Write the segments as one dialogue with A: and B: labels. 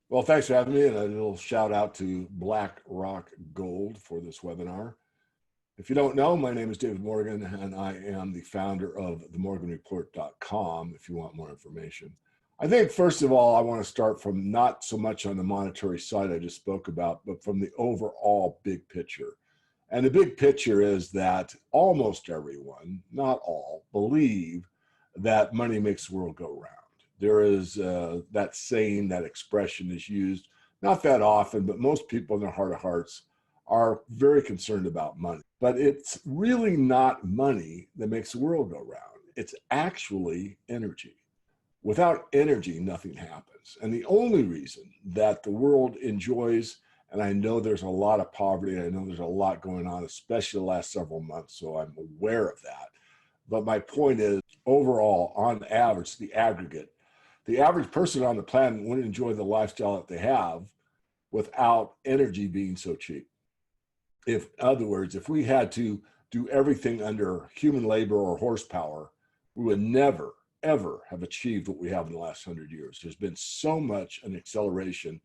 A: Well, thanks for having me, and a little shout out to Blackrock Gold for this webinar. If you don't know, my name is David Morgan, and I am the founder of themorganreport.com if you want more information. I think, first of all, I want to start from not so much on the monetary side I just spoke about, but from the overall big picture. And the big picture is that almost everyone, not all, believe that money makes the world go round. There is that saying, that expression is used not that often, but most people in their heart of hearts are very concerned about money. But it's really not money that makes the world go round. It's actually energy. Without energy, nothing happens. And the only reason that the world enjoys, and I know there's a lot of poverty, I know there's a lot going on, especially the last several months, so I'm aware of that. But my point is, overall, on average, the average person on the planet wouldn't enjoy the lifestyle that they have without energy being so cheap. In other words, if we had to do everything under human labor or horsepower, we would never, ever have achieved what we have in the last 100 years. There's been so much an acceleration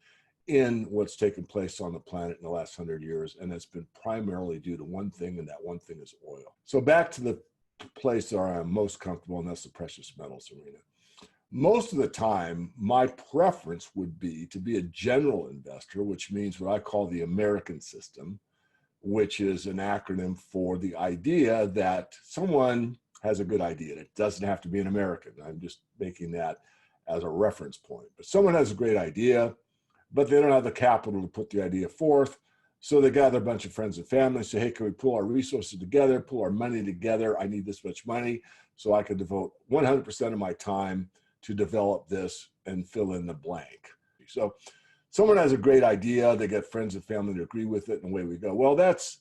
A: in what's taken place on the planet in the last 100 years, and it's been primarily due to one thing, and that one thing is oil. So back to the place where I'm most comfortable, and that's the precious metals arena. Most of the time, my preference would be to be a general investor, which means what I call the American system, which is an acronym for the idea that someone has a good idea. It doesn't have to be an American. I'm just making that as a reference point. But someone has a great idea, but they don't have the capital to put the idea forth. So they gather a bunch of friends and family, say, hey, can we pull our resources together, pull our money together? I need this much money so I can devote 100% of my time to develop this and fill in the blank. So someone has a great idea, they get friends and family to agree with it, and away we go. Well, that's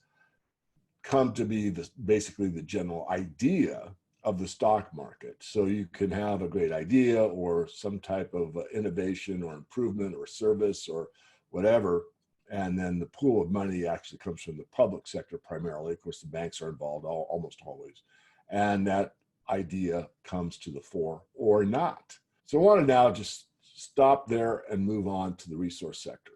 A: come to be basically the general idea of the stock market. So you can have a great idea or some type of innovation or improvement or service or whatever, and then the pool of money actually comes from the public sector primarily. Of course, the banks are involved almost always. And that idea comes to the fore or not. So I want to now just stop there and move on to the resource sector.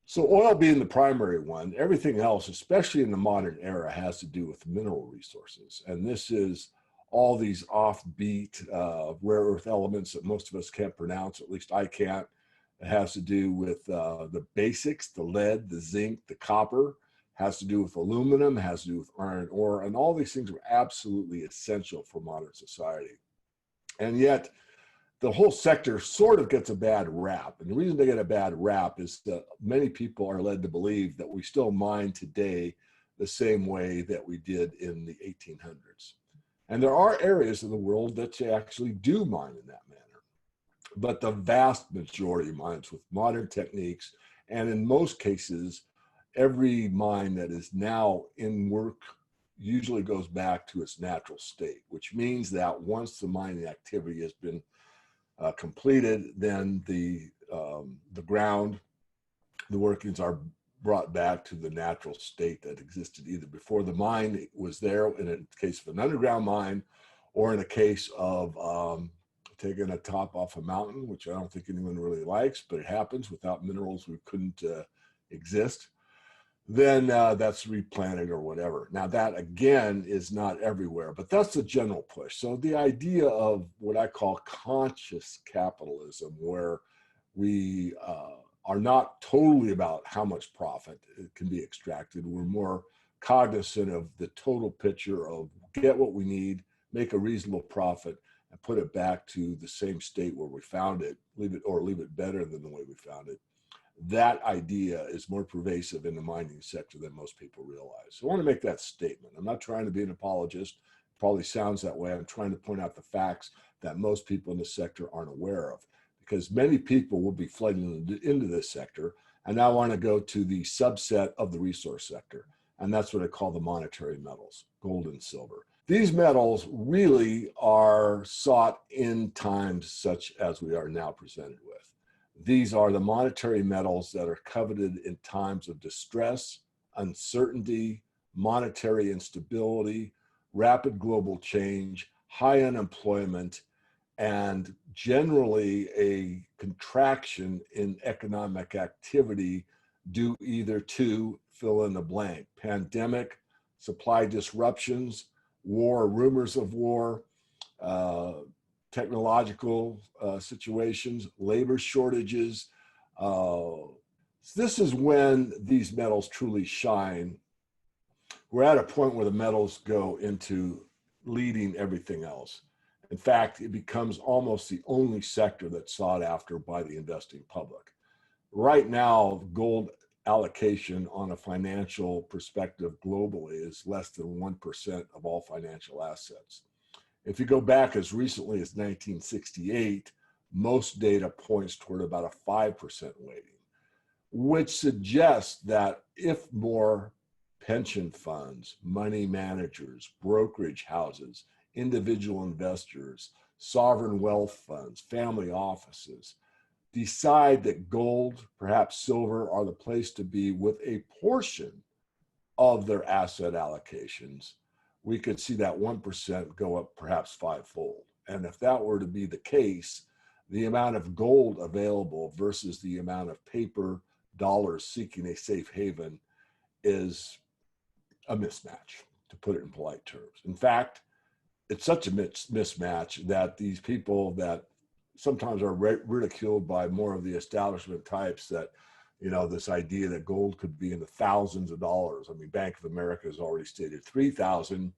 A: So oil being the primary one, everything else, especially in the modern era, has to do with mineral resources. And this is all these offbeat rare earth elements that most of us can't pronounce, at least I can't. It has to do with the basics, the lead, the zinc, the copper, has to do with aluminum, has to do with iron ore, and all these things are absolutely essential for modern society. And yet, the whole sector sort of gets a bad rap. And the reason they get a bad rap is that many people are led to believe that we still mine today the same way that we did in the 1800s. And there are areas in the world that actually do mine in that manner. But the vast majority mines with modern techniques, and in most cases, every mine that is now in work usually goes back to its natural state, which means that once the mining activity has been completed, then the ground, the workings are brought back to the natural state that existed either before the mine was there, in a case of an underground mine, or in a case of taking a top off a mountain, which I don't think anyone really likes, but it happens. Without minerals, we couldn't exist. Then that's replanted or whatever. Now that again is not everywhere, but that's the general push. So the idea of what I call conscious capitalism, where we are not totally about how much profit it can be extracted. We're more cognizant of the total picture of get what we need, make a reasonable profit, and put it back to the same state where we found it, leave it better than the way we found it. That idea is more pervasive in the mining sector than most people realize. So I want to make that statement. I'm not trying to be an apologist. It probably sounds that way. I'm trying to point out the facts that most people in the sector aren't aware of, because many people will be flooding into this sector. And now I want to go to the subset of the resource sector. And that's what I call the monetary metals, gold and silver. These metals really are sought in times such as we are now presented with. These are the monetary metals that are coveted in times of distress, uncertainty, monetary instability, rapid global change, high unemployment, and generally a contraction in economic activity due either to fill in the blank: pandemic, supply disruptions, war, rumors of war, uh, technological situations, labor shortages. This is when these metals truly shine. We're at a point where the metals go into leading everything else. In fact, it becomes almost the only sector that's sought after by the investing public. Right now, gold allocation on a financial perspective globally is less than 1% of all financial assets. If you go back as recently as 1968, most data points toward about a 5% weighting, which suggests that if more pension funds, money managers, brokerage houses, individual investors, sovereign wealth funds, family offices decide that gold, perhaps silver, are the place to be with a portion of their asset allocations, we could see that 1% go up perhaps fivefold. And if that were to be the case, the amount of gold available versus the amount of paper dollars seeking a safe haven is a mismatch, to put it in polite terms. In fact, it's such a mismatch that these people that sometimes are ridiculed by more of the establishment types, that, you know, this idea that gold could be in the thousands of dollars. I mean, Bank of America has already stated 3,000,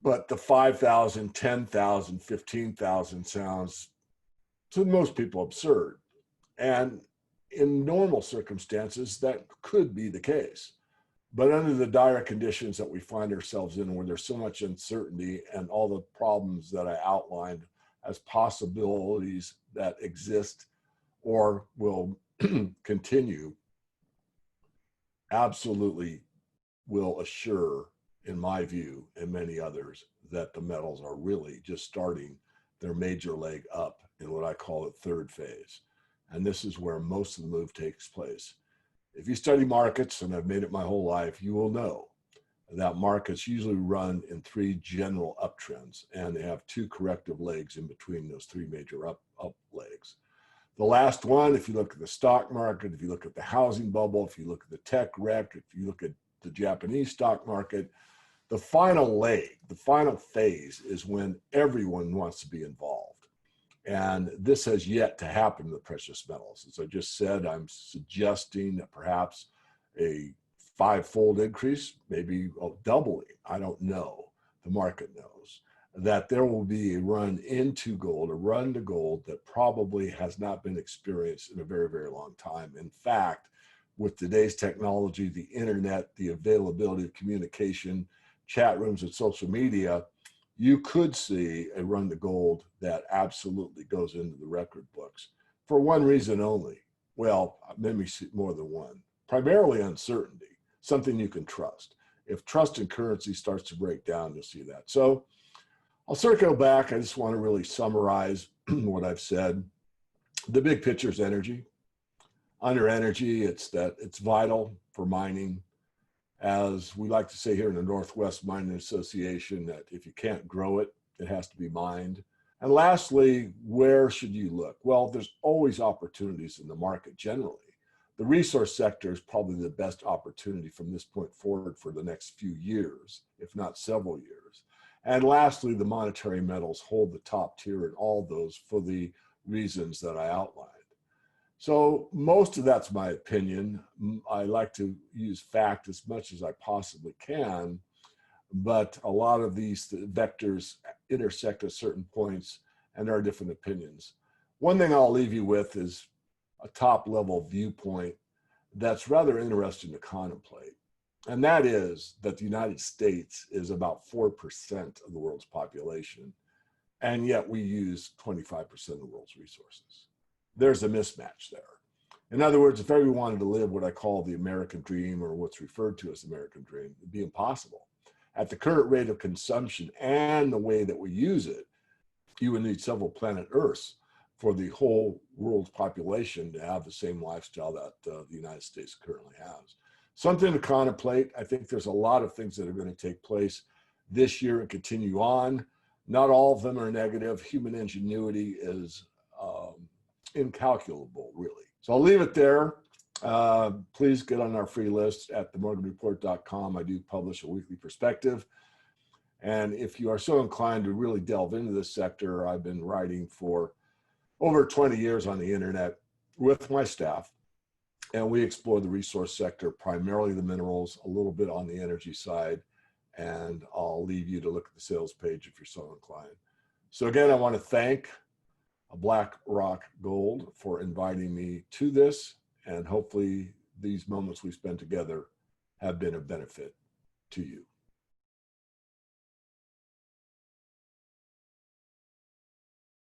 A: but the 5,000, 10,000, 15,000 sounds to most people absurd. And in normal circumstances, that could be the case. But under the dire conditions that we find ourselves in, where there's so much uncertainty and all the problems that I outlined as possibilities that exist or will continue, absolutely will assure, in my view and many others, that the metals are really just starting their major leg up in what I call the third phase. And this is where most of the move takes place. If you study markets, and I've made it my whole life, you will know that markets usually run in three general uptrends, and they have two corrective legs in between those three major up legs. The last one, if you look at the stock market, if you look at the housing bubble, if you look at the tech wreck, if you look at the Japanese stock market, the final leg, the final phase is when everyone wants to be involved. And this has yet to happen in the precious metals. As I just said, I'm suggesting that perhaps a fivefold increase, maybe a doubling, I don't know, the market knows, that there will be a run into gold, a run to gold that probably has not been experienced in a very, very long time. In fact, with today's technology, the internet, the availability of communication, chat rooms and social media, you could see a run to gold that absolutely goes into the record books for one reason only. Well, maybe more than one. Primarily uncertainty, something you can trust. If trust in currency starts to break down, you'll see that. So I'll circle back. I just want to really summarize what I've said. The big picture is energy. Under energy, it's vital for mining. As we like to say here in the Northwest Mining Association, that if you can't grow it, it has to be mined. And lastly, where should you look? Well, there's always opportunities in the market generally. The resource sector is probably the best opportunity from this point forward for the next few years, if not several years. And lastly, the monetary metals hold the top tier in all those for the reasons that I outlined. So most of that's my opinion. I like to use fact as much as I possibly can, but a lot of these vectors intersect at certain points, and there are different opinions. One thing I'll leave you with is a top level viewpoint that's rather interesting to contemplate. And that is that the United States is about 4% of the world's population, and yet we use 25% of the world's resources. There's a mismatch there. In other words, if everyone wanted to live what I call the American dream, or what's referred to as the American dream, it'd be impossible. At the current rate of consumption and the way that we use it, you would need several planet Earths for the whole world's population to have the same lifestyle that the United States currently has. Something to contemplate. I think there's a lot of things that are going to take place this year and continue on Not all of them are negative. Human ingenuity is incalculable, really. So I'll leave it there. Please get on our free list at themorganreport.com. I do publish a weekly perspective. And if you are so inclined to really delve into this sector, I've been writing for over 20 years on the internet with my staff. And we explore the resource sector, primarily the minerals, a little bit on the energy side. And I'll leave you to look at the sales page if you're so inclined. So again, I want to thank Blackrock Gold for inviting me to this. And hopefully these moments we spent together have been of benefit to you.